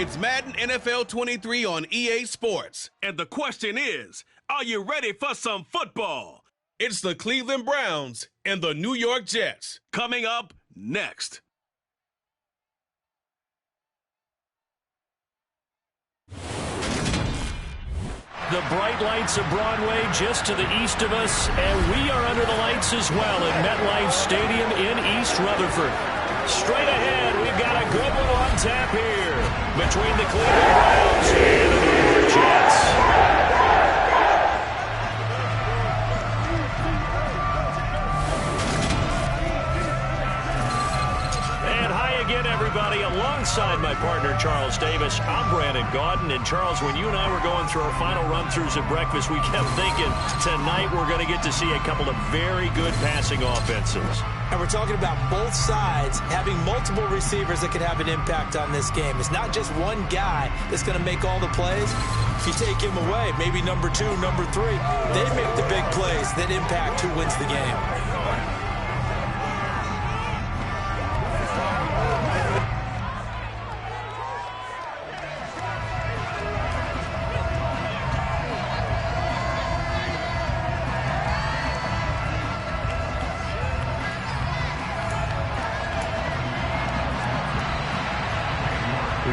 It's Madden NFL 23 on EA Sports. And the question is, are you ready for some football? It's the Cleveland Browns and the New York Jets. Coming up next. The bright lights of Broadway just to the east of us, and we are under the lights as well at MetLife Stadium in East Rutherford. Straight ahead, we've got a good one on tap here between the Cleveland Browns and the New York Jets. Again, everybody, alongside my partner, Charles Davis, I'm Brandon Gaudin. And, Charles, when you and I were going through our final run-throughs at breakfast, we kept thinking tonight we're going to get to see a couple of very good passing offenses. And we're talking about both sides having multiple receivers that can have an impact on this game. It's not just one guy that's going to make all the plays. If you take him away, maybe number 2, number 3, they make the big plays that impact who wins the game.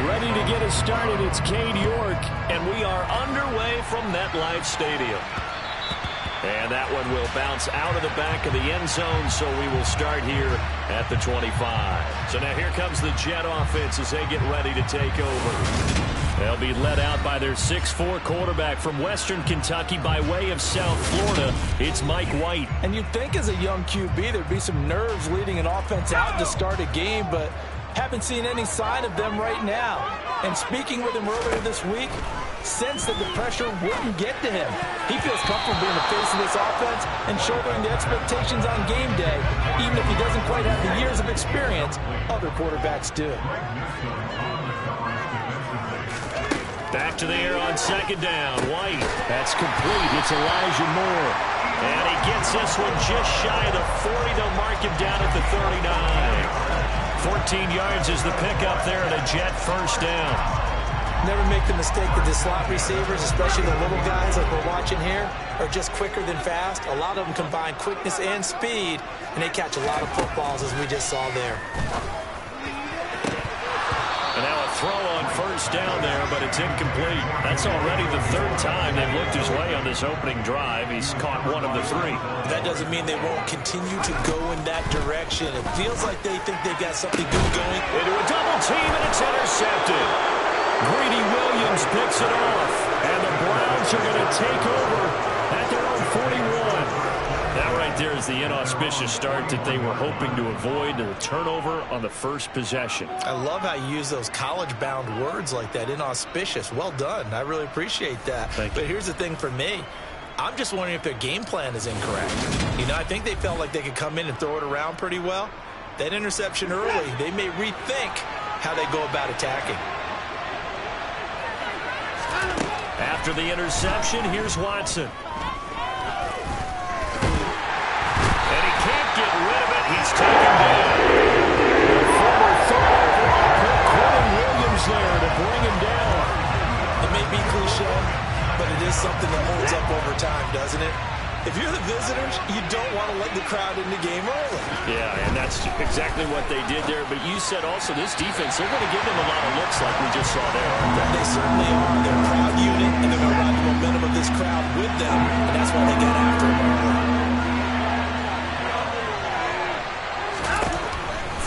Ready to get us started, it's Cade York, and we are underway from MetLife Stadium. And that one will bounce out of the back of the end zone, so we will start here at the 25. So now here comes the Jet offense as they get ready to take over. They'll be led out by their 6'4" quarterback from Western Kentucky by way of South Florida. It's Mike White. And you'd think as a young QB there'd be some nerves leading an offense out to start a game, but haven't seen any sign of them right now. And speaking with him earlier this week, sensed that the pressure wouldn't get to him. He feels comfortable being the face of this offense and shouldering the expectations on game day, even if he doesn't quite have the years of experience other quarterbacks do. Back to the air on second down. White. That's complete. It's Elijah Moore. And he gets this one just shy of the 40. They'll mark him down at the 39. 14 yards is the pickup there and a Jet first down. Never make the mistake that the slot receivers, especially the little guys like we're watching here, are just quicker than fast. A lot of them combine quickness and speed, and they catch a lot of footballs as we just saw there. And now a throw on first down there, but it's incomplete. That's already the third time they've looked his way on this opening drive. He's caught one of the 3. That doesn't mean they won't continue to go in that direction. It feels like they think they've got something good going. Into a double team, and it's intercepted. Greedy Williams picks it off, and the Browns are going to take over at their own 41. That right there is the inauspicious start that they were hoping to avoid, the turnover on the first possession. I love how you use those college-bound words like that, inauspicious. Well done. I really appreciate that. Thank you. But here's the thing for me. I'm just wondering if their game plan is incorrect. You know, I think they felt like they could come in and throw it around pretty well. That interception early, they may rethink how they go about attacking. After the interception, here's Watson. And he can't get rid of it. He's taken down. The former third overall pick, Quentin Williams there to bring him down. It may be cliche, but it is something that holds up over time, doesn't it? If you're the visitors, you don't want to let the crowd in the game early. Yeah, and that's exactly what they did there. But you said also this defense, they're going to give them a lot of looks like we just saw there, aren't they? They certainly are. They're a proud unit, and they're going to ride the momentum of this crowd with them, and that's why they got after them early.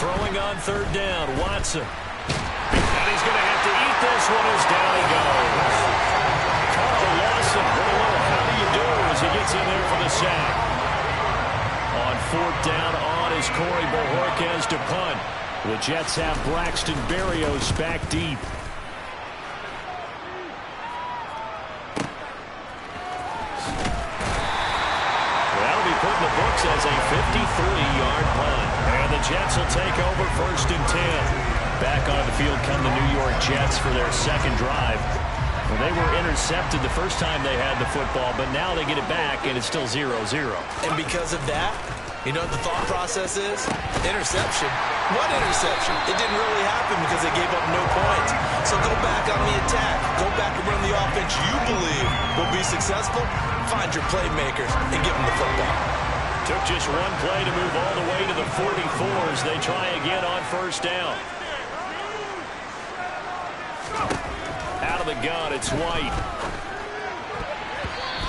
Throwing on third down, Watson. And he's going to have to eat this one as down he goes. Carl Lawson with a little how do you do as he gets in there for the sack. On fourth down, on is Corey Bojorquez to punt. The Jets have Braxton Berrios back deep. That'll be put in the books as a 53-yard punt. And the Jets will take over first and 10. Back on the field come the New York Jets for their second drive. Well, they were intercepted the first time they had the football, but now they get it back, and it's still 0-0. And because of that, you know what the thought process is? Interception. What interception? It didn't really happen because they gave up no points. So go back on the attack. Go back and run the offense you believe will be successful. Find your playmakers and give them the football. Took just one play to move all the way to the 44s. They try again on first down. Out of the gun, it's White.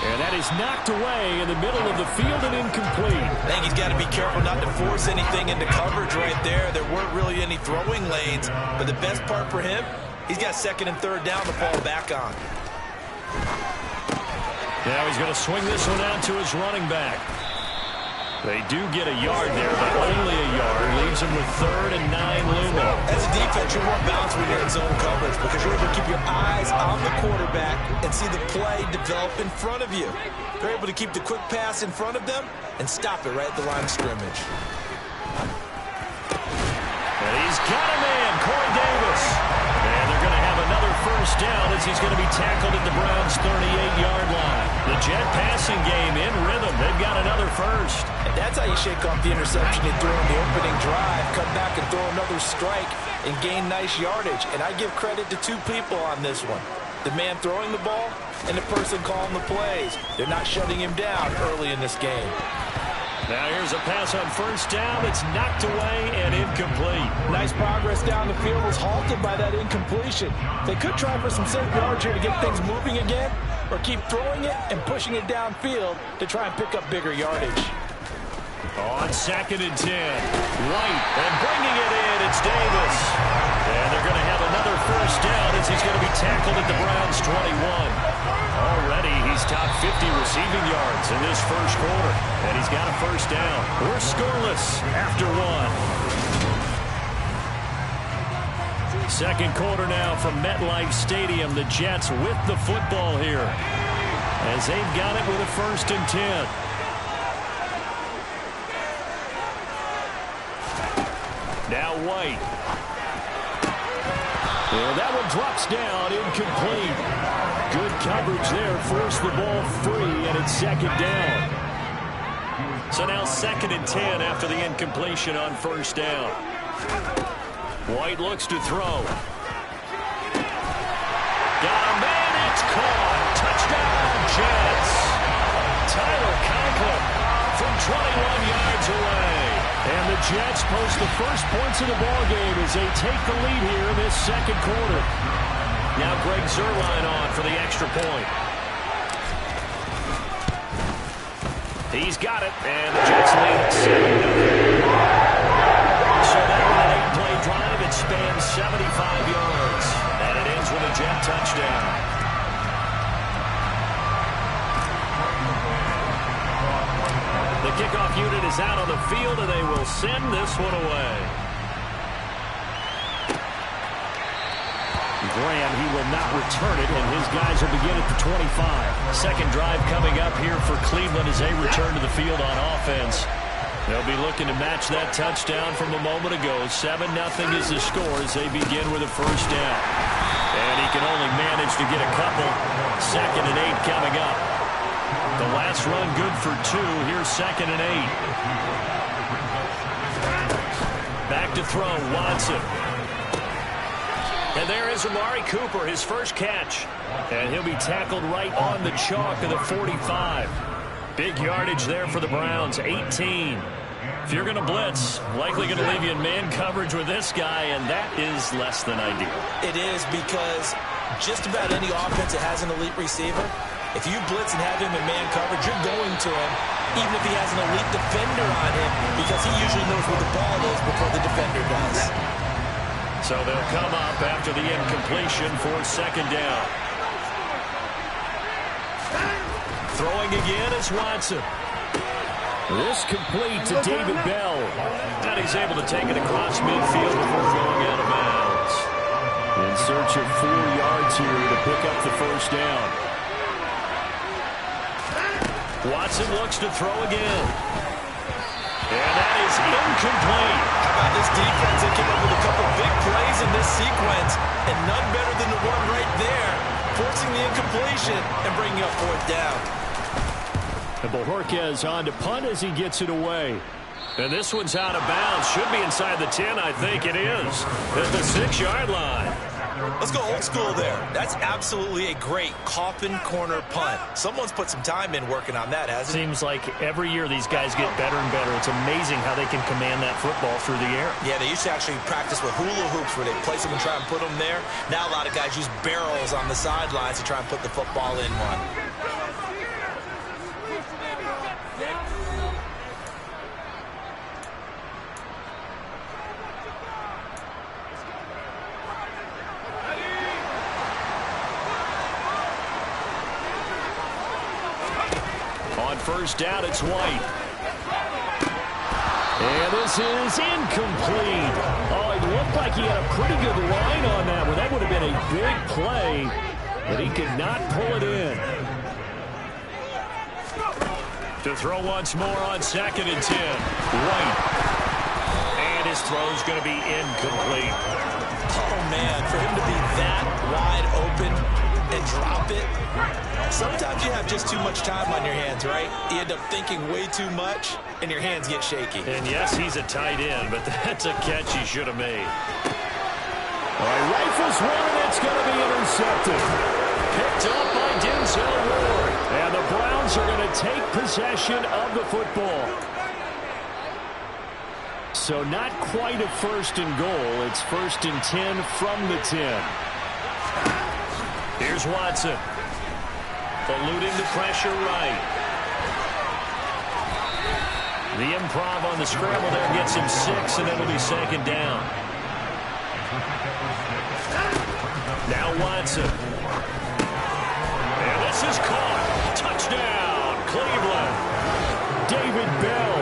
And that is knocked away in the middle of the field and incomplete. I think he's got to be careful not to force anything into coverage right there. There weren't really any throwing lanes. But the best part for him, he's got second and third down to fall back on. Now he's going to swing this one out to his running back. They do get a yard there, but only a yard. Leaves them with 3rd and 9 looming. As a defense, you're more balanced when you're in zone coverage because you're able to keep your eyes on the quarterback and see the play develop in front of you. They're able to keep the quick pass in front of them and stop it right at the line of scrimmage. And he's got a man, Corey Davis. And they're going to have another first down as he's going to be tackled at the Browns' 38-yard line. The Jet passing game in rhythm. They've got another first. And that's how you shake off the interception they threw on the opening drive, come back and throw another strike and gain nice yardage. And I give credit to two people on this one. The man throwing the ball and the person calling the plays. They're not shutting him down early in this game. Now here's a pass on first down. It's knocked away and incomplete. Nice progress down the field was halted by that incompletion. They could try for some safe yards here to get things moving again, or keep throwing it and pushing it downfield to try and pick up bigger yardage. On 2nd and 10. White, and bringing it in, it's Davis. And they're going to have another first down as he's going to be tackled at the Browns' 21. Already, he's top 50 receiving yards in this first quarter. And he's got a first down. We're scoreless after one. Second quarter now from MetLife Stadium. The Jets with the football here as they've got it with a 1st and 10. Now White. And that one drops down, incomplete. Good coverage there, forced the ball free, and it's 2nd down. So now 2nd and 10 after the incompletion on first down. White looks to throw. Got a man, it's caught. Touchdown, Jets. Tyler Conklin from 21 yards away. And the Jets post the first points of the ballgame as they take the lead here in this second quarter. Now Greg Zuerlein on for the extra point. He's got it, and the Jets lead at 7-0. So that was an 8-play drive. It spans 75 yards. And it ends with a Jet touchdown. The kickoff unit is out on the field, and they will send this one away. Graham, he will not return it, and his guys will begin at the 25. Second drive coming up here for Cleveland as they return to the field on offense. They'll be looking to match that touchdown from a moment ago. 7-0 is the score as they begin with a first down. And he can only manage to get a couple. 2nd and 8 coming up. The last run good for 2. Here's 2nd and 8. Back to throw, Watson. And there is Amari Cooper, his first catch. And he'll be tackled right on the chalk of the 45. Big yardage there for the Browns, 18. If you're going to blitz, likely going to leave you in man coverage with this guy, and that is less than ideal. It is because just about any offense that has an elite receiver, if you blitz and have him in man coverage, you're going to him, even if he has an elite defender on him, because he usually knows where the ball is before the defender does. So they'll come up after the incompletion for 2nd down. Throwing again is Watson. This complete to David Bell. And he's able to take it across midfield before throwing out of bounds. In search of 4 yards here to pick up the first down. Watson looks to throw again. And that is incomplete. How about this defense? They came up with a couple big plays in this sequence, and none better than the one right there, forcing the incompletion and bringing up 4th down. And Bojorquez on to punt as he gets it away. And this one's out of bounds. Should be inside the 10, I think it is. At the 6-yard line. Let's go old school there. That's absolutely a great coffin corner punt. Someone's put some time in working on that, hasn't it? Seems like every year these guys get better and better. It's amazing how they can command that football through the air. Yeah, they used to actually practice with hula hoops where they place them and try and put them there. Now a lot of guys use barrels on the sidelines to try and put the football in one. First down, it's White. And this is incomplete. Oh, it looked like he had a pretty good line on that one. That would have been a big play, but he could not pull it in. To throw once more on 2nd and 10. White. And his throw's going to be incomplete. Oh, man, for him to be that wide open and drop it. Sometimes you have just too much time on your hands, right? You end up thinking way too much, and your hands get shaky. And yes, he's a tight end, but that's a catch he should have made. All right, rifles one, and it's going to be intercepted. Picked up by Denzel Ward. And the Browns are going to take possession of the football. So not quite a 1st and goal. It's 1st and 10 from the 10. Here's Watson. Eluding the pressure right. The improv on the scramble there gets him 6, and it'll be 2nd down. Now Watson. And this is caught. Touchdown, Cleveland. David Bell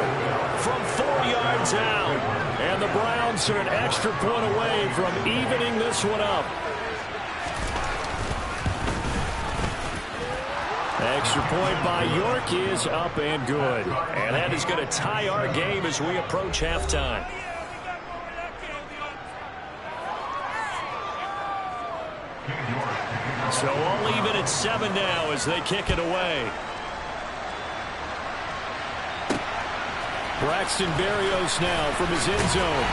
from 4 yards out. And the Browns are an extra point away from evening this one up. Extra point by York is up and good. And that is going to tie our game as we approach halftime. So all even at 7 now as they kick it away. Braxton Berrios now from his end zone.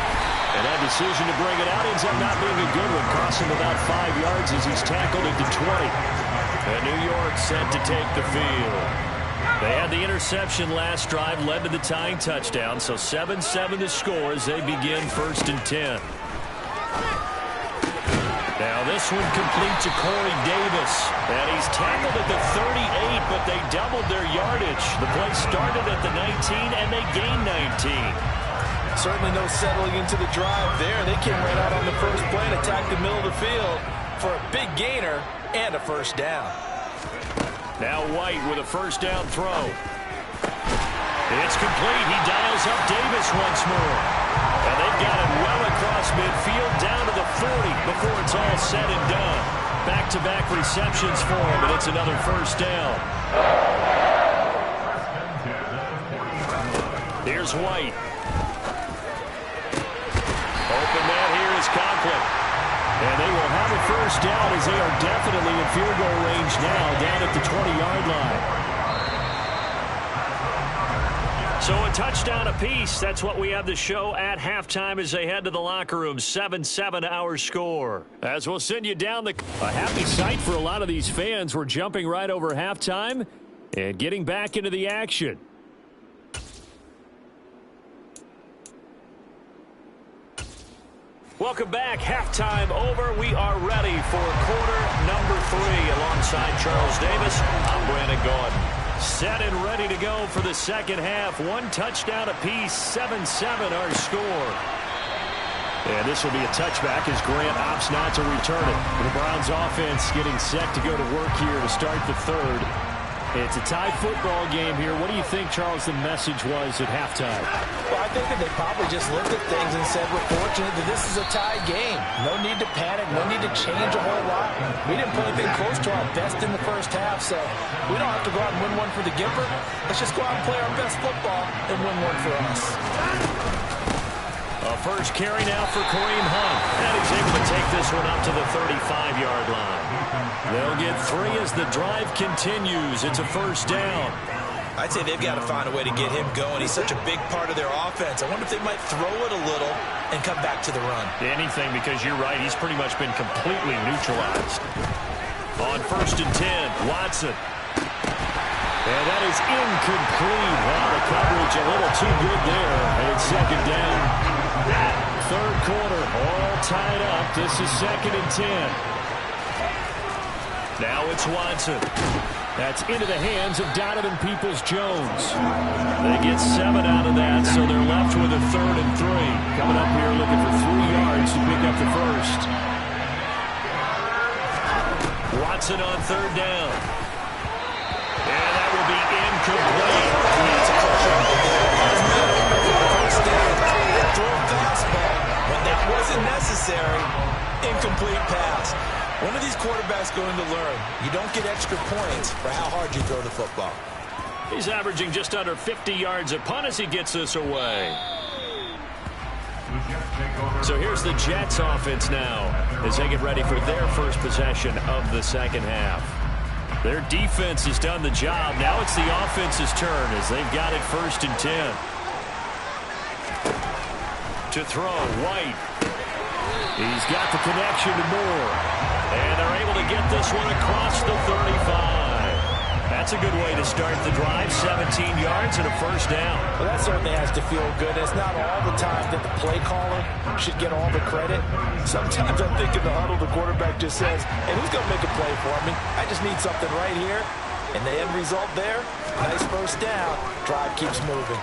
And that decision to bring it out ends up not being a good one. Cost him about 5 yards as he's tackled at the 20. And New York set to take the field. They had the interception last drive, led to the tying touchdown. So 7-7 the score as they begin 1st and 10. Now this one complete to Corey Davis. And he's tackled at the 38, but they doubled their yardage. The play started at the 19, and they gained 19. Certainly no settling into the drive there. They came right out on the first play and attacked the middle of the field for a big gainer and a 1st down. Now White with a 1st down throw. It's complete. He dials up Davis once more. And they've got it well across midfield down to the 40 before it's all said and done. Back-to-back receptions for him, and it's another 1st down. Here's White. Open man here is Conklin. And they will have a 1st down as they are definitely in field goal range now down at the 20-yard line. So a touchdown apiece. That's what we have to show at halftime as they head to the locker room. 7-7 our score. As we'll send you down a happy sight for a lot of these fans. We're jumping right over halftime and getting back into the action. Welcome back. Halftime over. We are ready for quarter number 3. Alongside Charles Davis, I'm Brandon Gordon. Set and ready to go for the second half. 1 touchdown apiece. 7-7 our score. And this will be a touchback as Grant opts not to return it. The Browns offense getting set to go to work here to start the 3rd. It's a tie football game here. What do you think, Charles, the message was at halftime? Well, I think that they probably just looked at things and said, we're fortunate that this is a tie game. No need to panic. No need to change a whole lot. We didn't play anything close to our best in the first half, so we don't have to go out and win one for the Gipper. Let's just go out and play our best football and win one for us. A first carry now for Kareem Hunt. And he's able to take this one up to the 35-yard line. They'll get 3 as the drive continues. It's a 1st down. I'd say they've got to find a way to get him going. He's such a big part of their offense. I wonder if they might throw it a little and come back to the run. Anything, because you're right. He's pretty much been completely neutralized. On 1st and 10, Watson. And that is incomplete. Well, the coverage a little too good there. And it's 2nd down. 3rd quarter, all tied up. This is 2nd and 10. Now it's Watson. That's into the hands of Donovan Peoples-Jones. They get 7 out of that, so they're left with a 3rd and 3. Coming up here looking for 3 yards to pick up the first. Watson on 3rd down. And that will be incomplete. That's a pressure. First down. Throw a fastball. When that wasn't necessary, incomplete pass. One of these quarterbacks going to learn, you don't get extra points for how hard you throw the football. He's averaging just under 50 yards a punt as he gets this away. So here's the Jets offense now as they get ready for their first possession of the second half. Their defense has done the job. Now it's the offense's turn as they've got it 1st and 10. To throw, White. He's got the connection to Moore. And they're able to get this one across the 35. That's a good way to start the drive. 17 yards and a 1st down. Well, that certainly has to feel good. It's not all the time that the play caller should get all the credit. Sometimes I think in the huddle, the quarterback just says, hey, who's going to make a play for me? I just need something right here. And the end result there, nice 1st down. Drive keeps moving.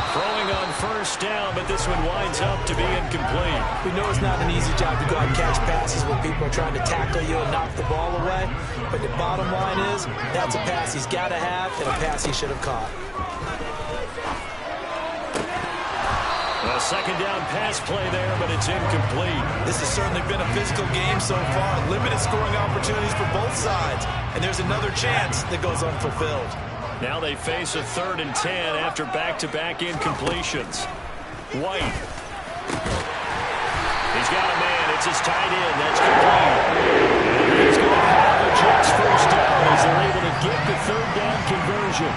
Throwing on 1st down, but this one winds up to be incomplete. We know it's not an easy job to go out and catch passes when people are trying to tackle you and knock the ball away. But the bottom line is, that's a pass he's got to have and a pass he should have caught. A 2nd down pass play there, but it's incomplete. This has certainly been a physical game so far. Limited scoring opportunities for both sides. And there's another chance that goes unfulfilled. Now they face a 3rd and 10 after back-to-back incompletions. White. He's got a man. It's his tight end. That's complete. And he's going to have the Jets 1st down as they're able to get the 3rd down conversion.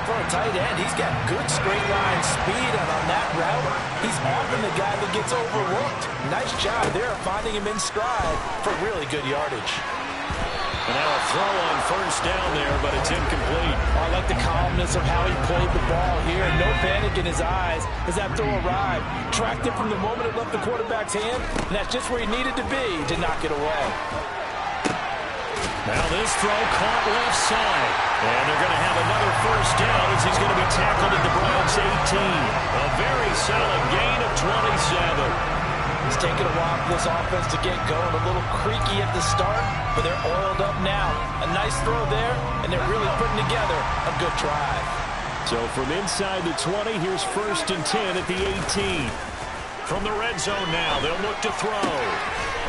For a tight end, he's got good straight line speed, and on that route, he's often the guy that gets overlooked. Nice job there finding him in stride for really good yardage. And now a throw on 1st down there, but it's incomplete. I like the calmness of how he played the ball here. No panic in his eyes as that throw arrived. Tracked it from the moment it left the quarterback's hand, and that's just where he needed to be to knock it away. Now this throw caught left side. And they're going to have another 1st down as he's going to be tackled at the Browns 18. A very solid gain of 27. It's taken a while for this offense to get going. A little creaky at the start, but they're oiled up now. A nice throw there, and they're really putting together a good drive. So from inside the 20, here's 1st and 10 at the 18. From the red zone now, they'll look to throw.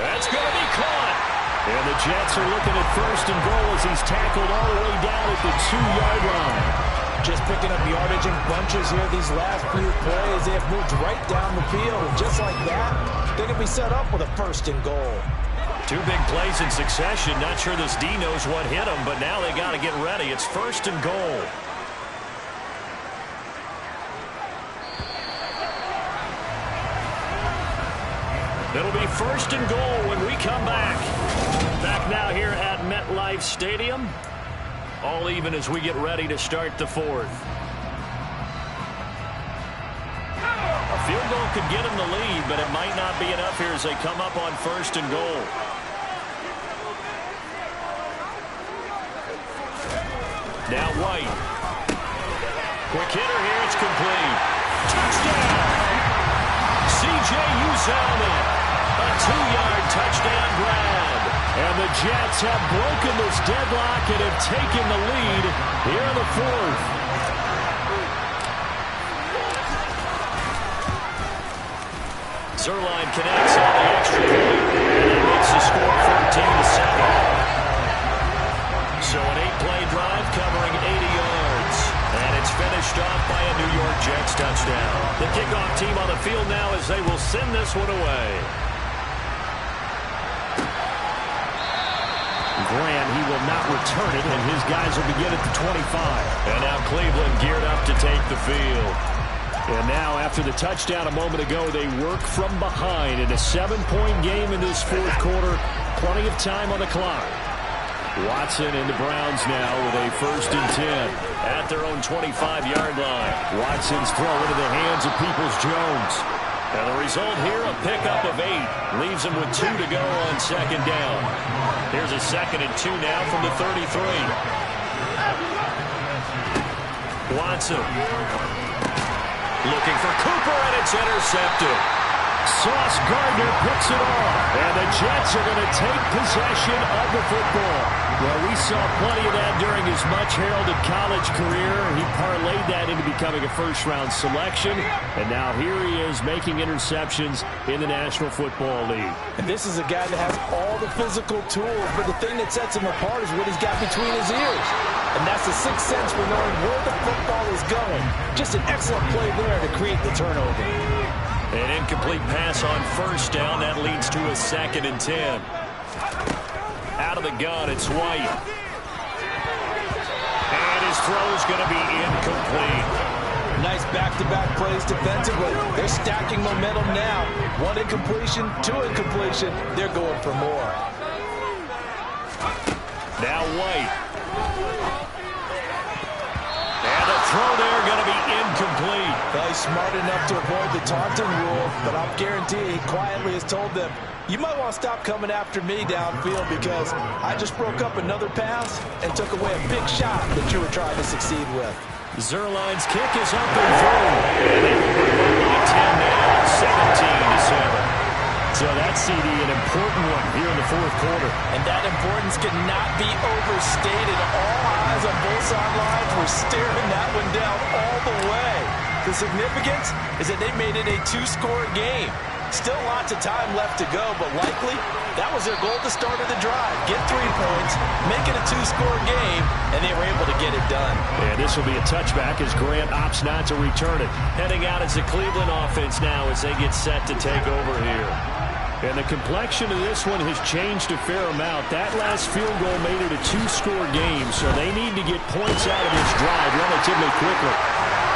That's going to be caught. And the Jets are looking at 1st and goal as he's tackled all the way down at the 2-yard line. Just picking up yardage in bunches here these last few plays. They have moved right down the field, and just like that, they're going to be set up with a 1st and goal. 2 big plays in succession. Not sure this D knows what hit him, but now they got to get ready. It's 1st and goal. It'll be 1st and goal when we come back. Back now here at MetLife Stadium. All even as we get ready to start the 4th. A field goal could get them the lead, but it might not be enough here as they come up on 1st and goal. Now White. Quick hitter here. It's complete. Touchdown! C.J. Uzomah. A 2-yard touchdown grab. And the Jets have broken this deadlock and have taken the lead here in the 4th. Zuerlein connects on the extra point, and it makes the score 14-7. So an 8-play drive covering 80 yards. And it's finished off by a New York Jets touchdown. The kickoff team on the field now as they will send this one away. Grant. He will not return it, and his guys will begin at the 25. And now Cleveland geared up to take the field. And now, after the touchdown a moment ago, they work from behind in a 7-point game in this fourth quarter. Plenty of time on the clock. Watson and the Browns now with a 1st and 10 at their own 25-yard line. Watson's throw into the hands of Peoples-Jones. And the result here, a pickup of 8. Leaves him with 2 to go on 2nd down. Here's a 2nd and 2 now from the 33. Watson looking for Cooper, and it's intercepted. Sauce Gardner picks it off, and the Jets are going to take possession of the football. Well, we saw plenty of that during his much-heralded college career. He parlayed that into becoming a first-round selection, and now here he is making interceptions in the National Football League. And this is a guy that has all the physical tools, but the thing that sets him apart is what he's got between his ears. And that's the sixth sense for knowing where the football is going. Just an excellent play there to create the turnover. An incomplete pass on 1st down. That leads to a 2nd and 10. Out of the gun, it's White. And his throw's going to be incomplete. Nice back-to-back plays defensively. They're stacking momentum now. 1 incompletion, 2 incompletion. They're going for more. Now White. And the throw there going to be incomplete. Well, he's smart enough to avoid the taunting rule, but I'll guarantee he quietly has told them, you might want to stop coming after me downfield because I just broke up another pass and took away a big shot that you were trying to succeed with. Zuerlein's kick is up and through. And they will move by 10 now, 17-7. So that CD, an important one here in the fourth quarter. And that importance cannot be overstated. All eyes on both sidelines were staring that one down all the way. The significance is that they made it a 2-score game. Still lots of time left to go, but likely that was their goal at the start of the drive. Get 3 points, make it a 2-score game, and they were able to get it done. And this will be a touchback as Grant opts not to return it. Heading out as the Cleveland offense now as they get set to take over here. And the complexion of this one has changed a fair amount. That last field goal made it a 2-score game, so they need to get points out of this drive relatively quickly.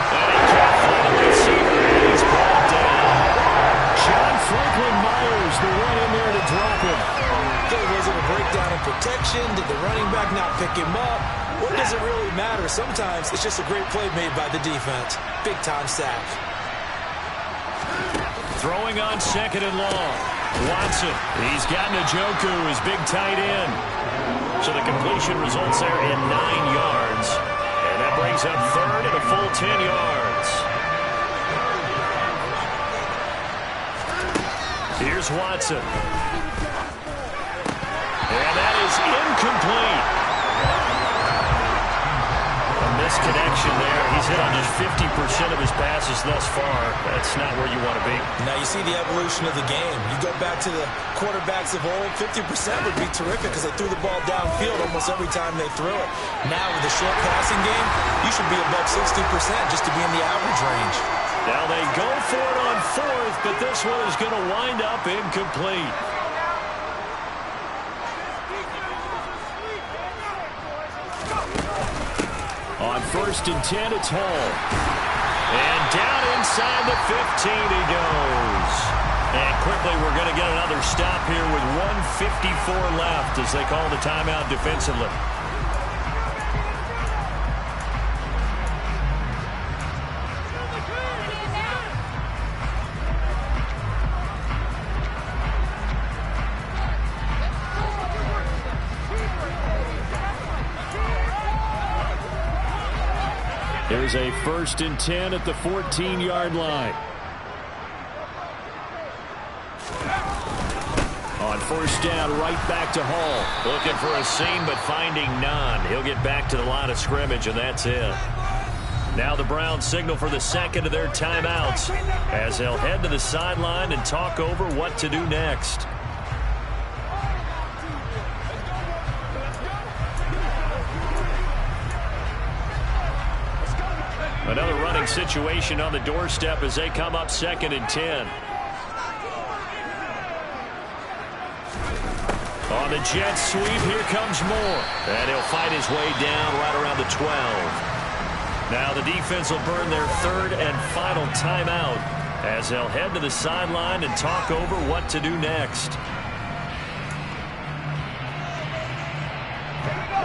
And he can't find a receiver, and he's brought down. John Franklin Myers, the one in there to drop him. Was it a breakdown in protection? Did the running back not pick him up? What does it really matter? Sometimes it's just a great play made by the defense. Big-time sack. Throwing on 2nd and long. Watson, he's got Njoku, his big tight end. So the completion results there in 9 yards. And that brings up 3rd and a full 10 yards. Here's Watson. And that is incomplete. A misconnection there. He's hit on just 50% of his passes thus far. That's not where you want to be. Now you see the evolution of the game. You go back to the quarterbacks of old, 50% would be terrific because they threw the ball downfield almost every time they threw it. Now with the short passing game, you should be above 60% just to be in the average range. Now they go for it on 4th, but this one is going to wind up incomplete. On 1st and 10, it's Hall. And down inside the 15 he goes. And quickly we're going to get another stop here with 1:54 left as they call the timeout defensively. There's a 1st and 10 at the 14-yard line. On 1st down, right back to Hall. Looking for a seam, but finding none. He'll get back to the line of scrimmage, and that's it. Now the Browns signal for the 2nd of their timeouts as they'll head to the sideline and talk over what to do next. Another running situation on the doorstep as they come up 2nd and 10. On the jet sweep, here comes Moore. And he'll fight his way down right around the 12. Now the defense will burn their third and final timeout as they'll head to the sideline and talk over what to do next.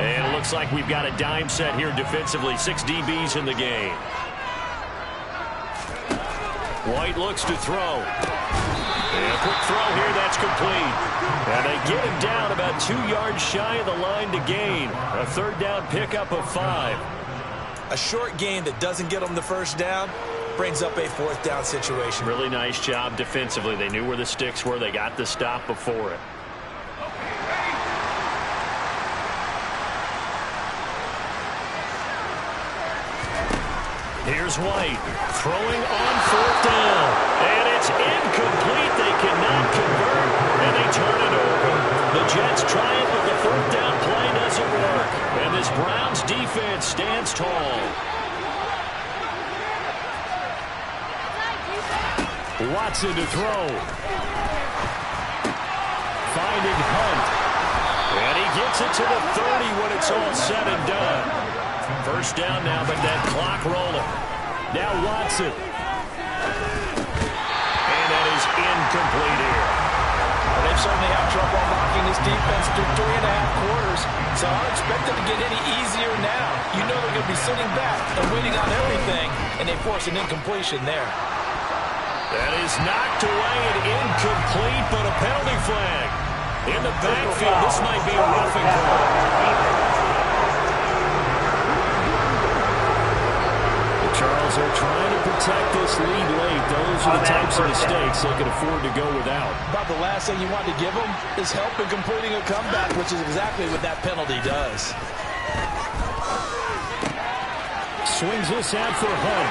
And it looks like we've got a dime set here defensively. 6 DBs in the game. White looks to throw. And a quick throw here, that's complete. And they get him down about 2 yards shy of the line to gain. A third down pickup of 5. A short gain that doesn't get them the first down brings up a fourth down situation. Really nice job defensively. They knew where the sticks were. They got the stop before it. Here's White throwing on fourth down. And it's incomplete. They cannot convert. And they turn it over. The Jets try it, but the fourth down play doesn't work. And this Browns defense stands tall. Watson to throw. Finding Hunt. And he gets it to the 30 when it's all said and done. First down now, but that clock rolling. Now Watson. And that is incomplete here. Well, they've certainly had trouble unlocking this defense through 3.5 quarters, so I don't expect them to get any easier now. You know they're going to be sitting back and waiting on everything, and they force an incompletion there. That is knocked away and incomplete, but a penalty flag. In the backfield, this might be a roughing call. Charles, they're trying to protect this lead late. Those are the types of mistakes they can afford to go without. About the last thing you want to give them is help in completing a comeback, which is exactly what that penalty does. Swings this out for Hunt.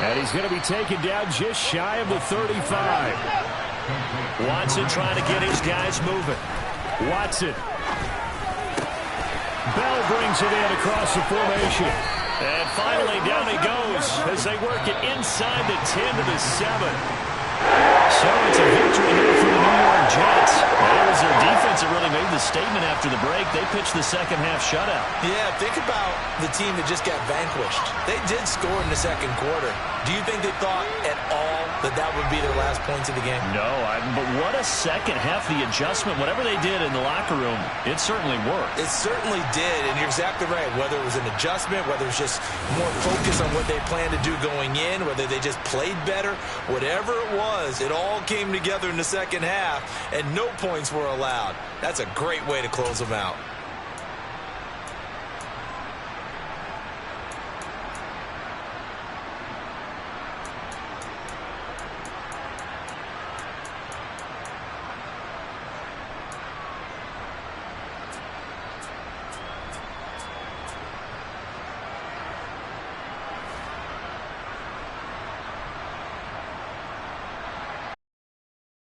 And he's going to be taken down just shy of the 35. Watson trying to get his guys moving. Watson. Bell brings it in across the formation. And finally, down he goes as they work it inside the 10 to the 7. So it's a victory here for the New York Jets. And it was their defense that really made the statement after the break. They pitched the second half shutout. Yeah, think about the team that just got vanquished. They did score in the second quarter. Do you think they thought at all that that would be their last points of the game? No, but what a second half. The adjustment, whatever they did in the locker room, it certainly worked. It certainly did, and you're exactly right. Whether it was an adjustment, whether it was just more focus on what they planned to do going in, whether they just played better, whatever it was, it all came together in the second half, and no points were allowed. That's a great way to close them out.